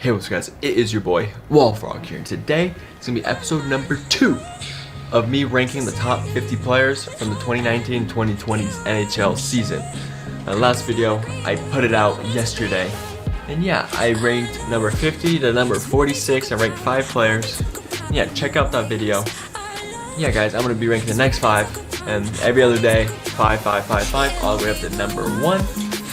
Hey, what's up guys, it is your boy Wallfrog here, and today it's going to be episode number 2 of me ranking the top 50 players from the 2019-2020 NHL season. Last video, I put it out yesterday, and yeah, I ranked number 50 to number 46, I ranked 5 players. Yeah, check out that video. Yeah guys, I'm going to be ranking the next 5, and every other day, 5, 5, 5, 5, all the way up to number 1.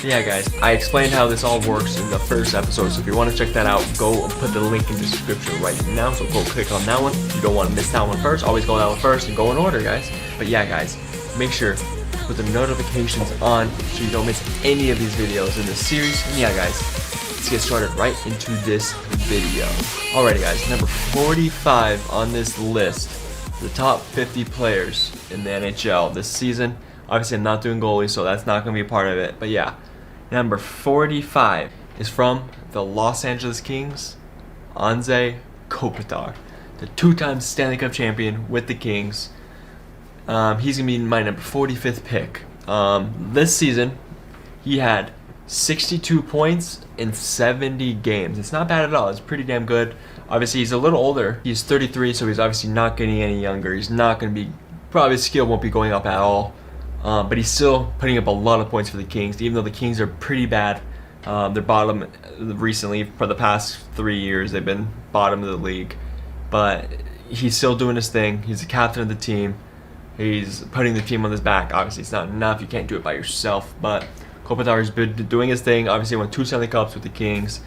Yeah guys, I explained how this all works in the first episode, so if you want to check that out, go put the link in the description right now, so go click on that one. If you don't want to miss that one first, always go that one first and go in order guys. But yeah guys, make sure to put the notifications on so you don't miss any of these videos in this series. And yeah guys, let's get started right into this video. Alrighty guys, number 45 on this list, the top 50 players in the NHL this season. Obviously I'm not doing goalies, so that's not going to be a part of it, but yeah. Number 45 is from the Los Angeles Kings, Anze Kopitar, the 2-time Stanley Cup champion with the Kings. He's going to be my number 45th pick. This season, he had 62 points in 70 games. It's not bad at all. It's pretty damn good. Obviously, he's a little older. He's 33, so he's obviously not getting any younger. He's not going to be, probably his skill won't be going up at all. But he's still putting up a lot of points for the Kings, even though the Kings are pretty bad. They're bottom recently. For the past 3 years, they've been bottom of the league. But he's still doing his thing. He's the captain of the team. He's putting the team on his back. Obviously, it's not enough. You can't do it by yourself. But Kopitar has been doing his thing. Obviously, won 2 Stanley Cups with the Kings.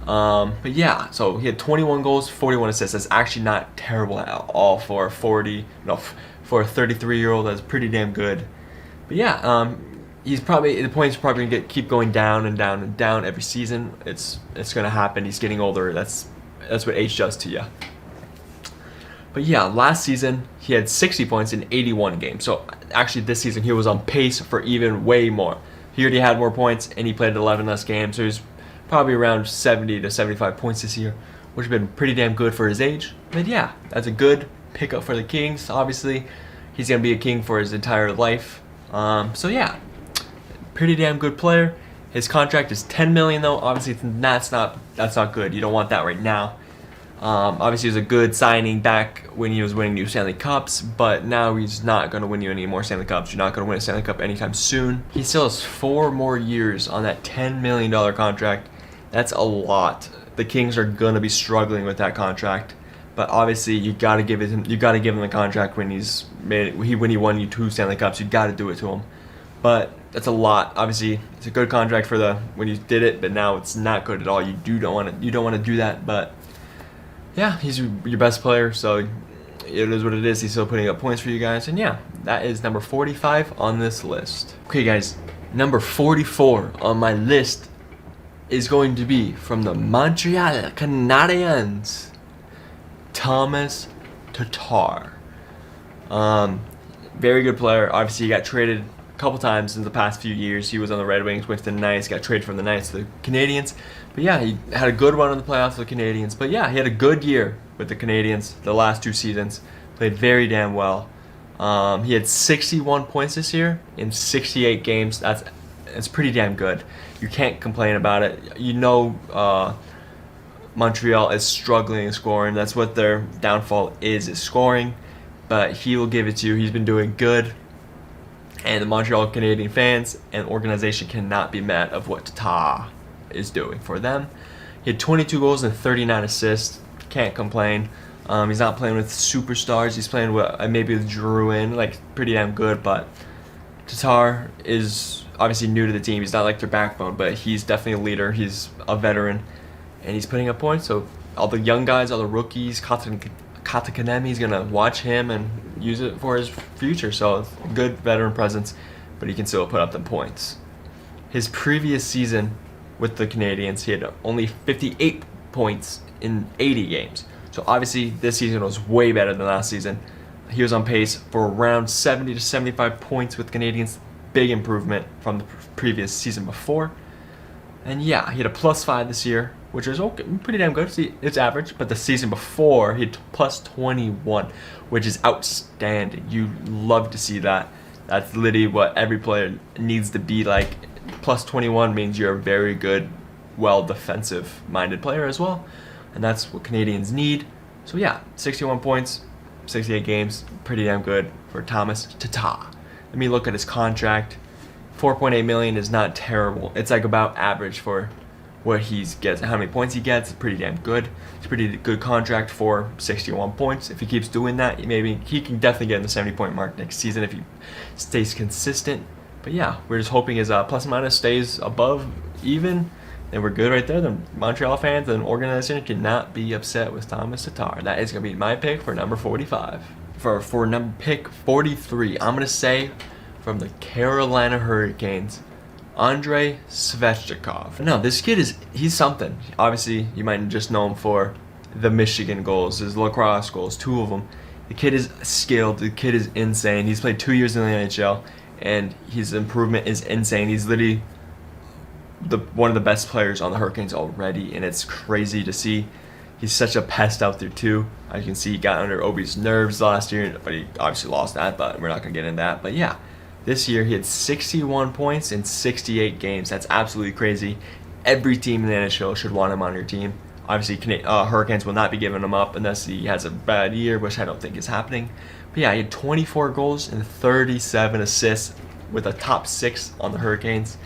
But yeah, so he had 21 goals, 41 assists. That's actually not terrible at all for a 33-year-old. That's pretty damn good. But yeah, he's probably, the points are probably gonna keep going down and down and down every season. It's gonna happen. He's getting older. That's what age does to you. But yeah, last season he had 60 points in 81 games. So actually this season he was on pace for even way more. He already had more points and he played 11 less games. So he's probably around 70 to 75 points this year, which has been pretty damn good for his age. But yeah, that's a good pickup for the Kings. Obviously, he's gonna be a King for his entire life. So yeah, pretty damn good player. His contract is $10 million though. Obviously, that's not good. You don't want that right now. Obviously, it was a good signing back when he was winning new Stanley Cups, but now he's not going to win you any more Stanley Cups. You're not going to win a Stanley Cup anytime soon. He still has 4 more years on that $10 million contract. That's a lot. The Kings are going to be struggling with that contract. But obviously, you gotta give him the contract when when he won you 2 Stanley Cups. You gotta do it to him. But that's a lot. Obviously, it's a good contract for when you did it, but now it's not good at all. You don't want to do that. But yeah, he's your best player, so it is what it is. He's still putting up points for you guys, and yeah, that is number 45 on this list. Okay, guys, number 44 on my list is going to be from the Montreal Canadiens. Thomas Tatar. Very good player. Obviously, he got traded a couple times in the past few years. He was on the Red Wings, went to the Knights, got traded from the Knights to the Canadiens. But yeah, he had a good run in the playoffs with the Canadiens. But yeah, he had a good year with the Canadiens the last 2 seasons. Played very damn well. He had 61 points this year in 68 games. That's pretty damn good. You can't complain about it. You know, Montreal is struggling in scoring. That's what their downfall is scoring. But he will give it to you. He's been doing good. And the Montreal Canadian fans and organization cannot be mad of what Tatar is doing for them. He had 22 goals and 39 assists. Can't complain. He's not playing with superstars. He's playing with maybe with Drouin, like pretty damn good. But Tatar is obviously new to the team. He's not like their backbone, but he's definitely a leader. He's a veteran. And he's putting up points, so all the young guys, all the rookies, Katakanemi is going to watch him and use it for his future. So it's a good veteran presence, but he can still put up the points. His previous season with the Canadiens, he had only 58 points in 80 games. So obviously this season was way better than last season. He was on pace for around 70 to 75 points with Canadiens. Big improvement from the previous season before. And yeah, he had a +5 this year, which is okay, pretty damn good. See, it's average, but the season before he had +21, which is outstanding. You love to see that. That's literally what every player needs to be like. +21 means you're a very good well defensive-minded player as well, and that's what Canadians need. So yeah, 61 points, 68 games, pretty damn good for Thomas Tatar. Let me look at his contract. 4.8 million is not terrible. It's like about average for what he gets, how many points he gets. It's pretty damn good. It's a pretty good contract for 61 points. If he keeps doing that, maybe he can definitely get in the 70-point mark next season if he stays consistent. But yeah, we're just hoping his plus minus stays above even, and we're good right there. The Montreal fans and organization cannot be upset with Thomas Tatar. That is going to be my pick for number 45. For number pick 43, I'm going to say from the Carolina Hurricanes, Andrei Svtkov. No, this kid he's something. Obviously, you might just know him for the Michigan goals, his lacrosse goals, 2 of them. The kid is skilled. The kid is insane. He's played 2 years in the NHL, and his improvement is insane. He's literally one of the best players on the Hurricanes already, and it's crazy to see. He's such a pest out there too. As you can see, he got under Obi's nerves last year, but he obviously lost that, but we're not going to get into that. But yeah, this year he had 61 points in 68 games. That's absolutely crazy. Every team in the NHL should want him on your team. Obviously, Hurricanes will not be giving him up unless he has a bad year, which I don't think is happening. But yeah, he had 24 goals and 37 assists with a top 6 on the Hurricanes.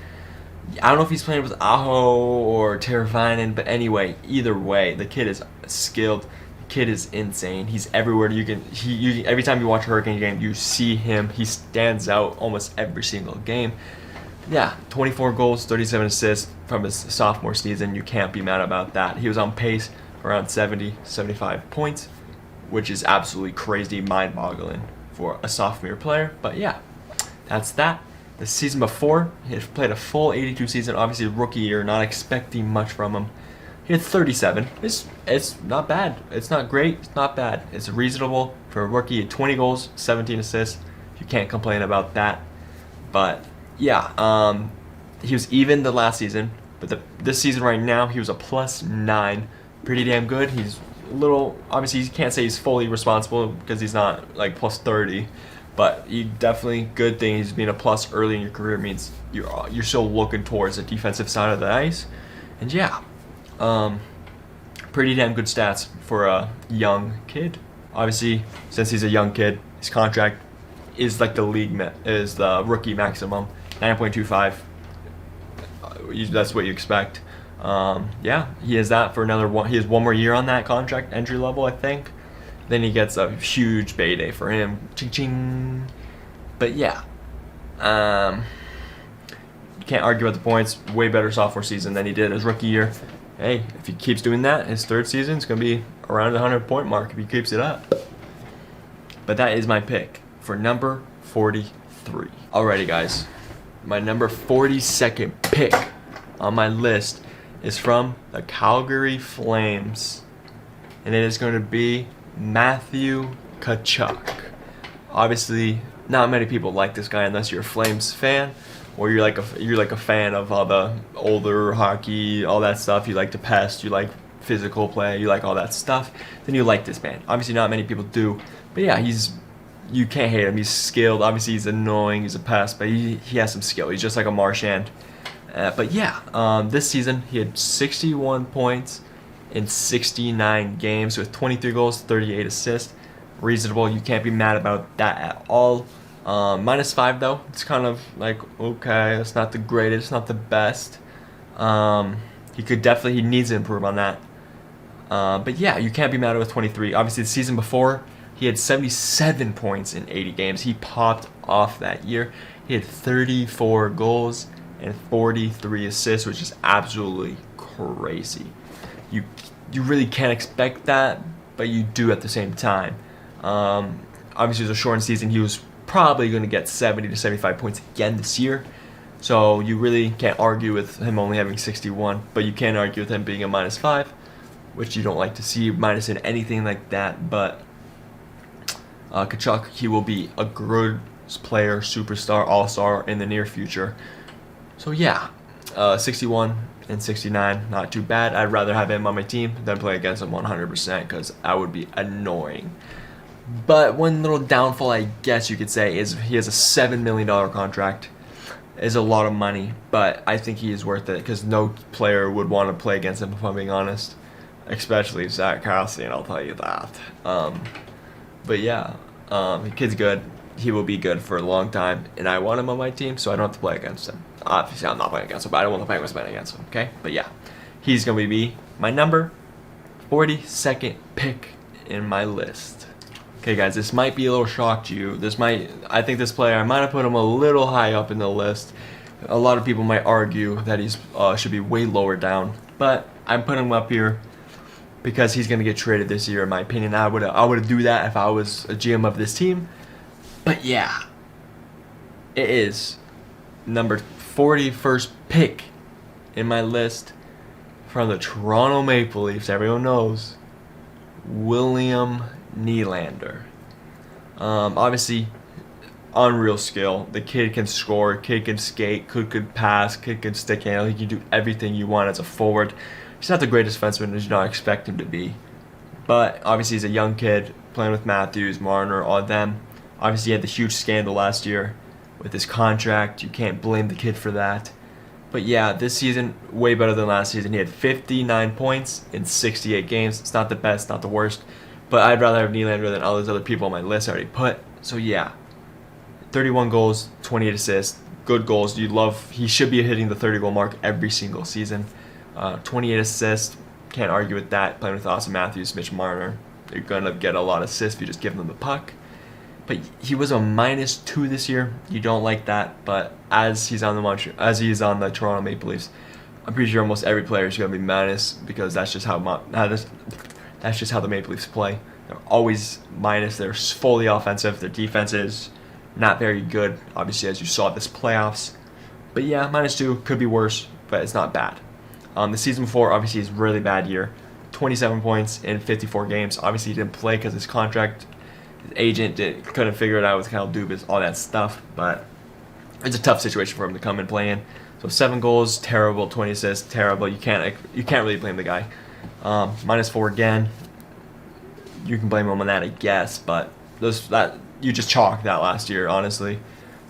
I don't know if he's playing with Aho or Teravainen, but anyway, either way, the kid is skilled. The kid is insane. He's everywhere. Every time you watch a Hurricane game, you see him. He stands out almost every single game. Yeah, 24 goals, 37 assists from his sophomore season. You can't be mad about that. He was on pace for around 70, 75 points, which is absolutely crazy, mind-boggling for a sophomore player. But yeah, that's that. The season before, he had played a full 82 season. Obviously, rookie year, not expecting much from him. He had 37. It's not bad. It's not great. It's not bad. It's reasonable for a rookie. He had 20 goals, 17 assists. You can't complain about that. But yeah, he was even the last season. But this season right now, he was a +9. Pretty damn good. He's a little, obviously, you can't say he's fully responsible because he's not like +30. But you definitely, good thing he's being a plus early in your career means you're still looking towards the defensive side of the ice. And yeah, pretty damn good stats for a young kid. Obviously, since he's a young kid, his contract is like the rookie maximum, 9.25. That's what you expect. Yeah, he has that for another one. He has 1 more year on that contract, entry level, I think. Then he gets a huge payday for him. Ching ching. But yeah. You can't argue about the points. Way better sophomore season than he did his rookie year. Hey, if he keeps doing that, his 3rd season is going to be around the 100-point mark if he keeps it up. But that is my pick for number 43. Alrighty, guys. My number 42nd pick on my list is from the Calgary Flames. And it is going to be Matthew Cachuck. Obviously, not many people like this guy unless you're a Flames fan, or you're like a fan of all the older hockey, all that stuff. You like to pest, you like physical play, you like all that stuff. Then you like this man. Obviously, not many people do, but yeah, you can't hate him. He's skilled. Obviously, he's annoying. He's a pest, but he has some skill. He's just like a Marchand. But yeah, this season he had 61 points in 69 games with 23 goals, 38 assists. Reasonable. You can't be mad about that at all. -5 though. It's kind of like, okay, it's not the greatest, it's not the best. He needs to improve on that. But yeah, you can't be mad with 23. Obviously, the season before, he had 77 points in 80 games. He popped off that year. He had 34 goals and 43 assists, which is absolutely crazy. You really can't expect that, but you do at the same time. Obviously, it was a shortened season. He was probably going to get 70 to 75 points again this year. So you really can't argue with him only having 61, but you can argue with him being a -5, which you don't like to see minus in anything like that. But Cachuck, he will be a good player, superstar, all-star in the near future. So yeah, 61 and 69, not too bad. I'd rather have him on my team than play against him 100% because that would be annoying. But one little downfall, I guess you could say, is he has a $7 million contract. is a lot of money, but I think he is worth it because no player would want to play against him, if I'm being honest. Especially Zach Cassidy, and I'll tell you that. But yeah, the kid's good. He will be good for a long time, and I want him on my team, so I don't have to play against him. Obviously, I'm not playing against him, but I don't want to play against him, okay? But yeah, he's going to be my number 42nd pick in my list. Okay, guys, this might be a little shock to you. I think this player, I might have put him a little high up in the list. A lot of people might argue that he's should be way lower down, but I'm putting him up here because he's going to get traded this year, in my opinion. I would do that if I was a GM of this team. But yeah, it is number 41st pick in my list from the Toronto Maple Leafs. Everyone knows William Nylander. Obviously, unreal skill. The kid can score, kid can skate, kid could pass, kid can stick handle. He can do everything you want as a forward. He's not the greatest defenseman as you not expect him to be, but obviously he's a young kid playing with Matthews, Marner, all of them. Obviously he had the huge scandal last year with his contract. You can't blame the kid for that. But yeah, this season way better than last season. He had 59 points in 68 games. It's not the best, not the worst, but I'd rather have Nylander than all those other people on my list I already put. So yeah, 31 goals, 28 assists, good goals. He should be hitting the 30 goal mark every single season. 28 assists, can't argue with that. Playing with Austin Matthews, Mitch Marner, you're gonna get a lot of assists if you just give them the puck. But he was a -2 this year. You don't like that, but as he's on the Toronto Maple Leafs, I'm pretty sure almost every player is gonna be minus because that's just how the Maple Leafs play. They're always minus. They're fully offensive. Their defense is not very good, obviously, as you saw this playoffs. But yeah, -2 could be worse, but it's not bad. The season before, obviously, is a really bad year. 27 points in 54 games. Obviously, he didn't play because his contract, his agent couldn't figure it out with Kyle Dubas, all that stuff. But it's a tough situation for him to come and play in. So 7 goals, terrible. 20 assists, terrible. You can't really blame the guy. -4 again. You can blame him on that, I guess, but you just chalked that last year. Honestly,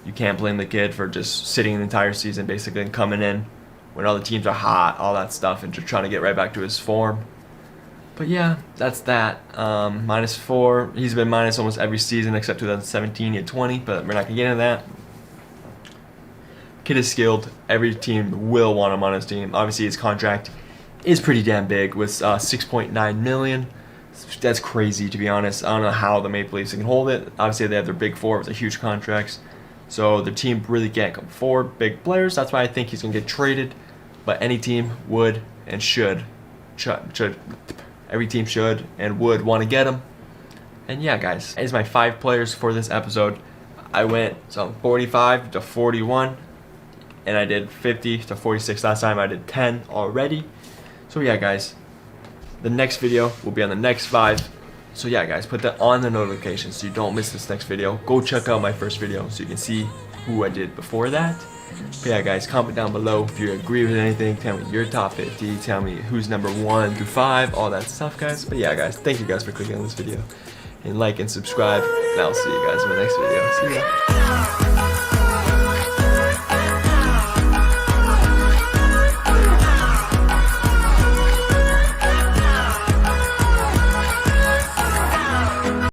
you can't blame the kid for just sitting the entire season basically and coming in when all the teams are hot, all that stuff, and just trying to get right back to his form. But yeah, that's that. -4. He's been minus almost every season except 2017. He had 20, but we're not gonna get into that. Kid is skilled. Every team will want him on his team. Obviously, his contract is pretty damn big with $6.9 million. That's crazy, to be honest. I don't know how the Maple Leafs can hold it. Obviously, they have their big four with the huge contracts, so the team really can't come forward. Big players. That's why I think he's gonna get traded. But any team would and should. Every team should and would want to get him. And yeah, guys, that is my 5 players for this episode. I went from 45 to 41, and I did 50 to 46 last time. I did 10 already. So yeah, guys, the next video will be on the next 5. So yeah, guys, put that on the notification so you don't miss this next video. Go check out my first video so you can see who I did before that. But yeah, guys, comment down below if you agree with anything. Tell me your top 50. Tell me who's number 1 through 5. All that stuff, guys. But yeah, guys, thank you guys for clicking on this video. And like and subscribe. And I'll see you guys in the next video. See ya.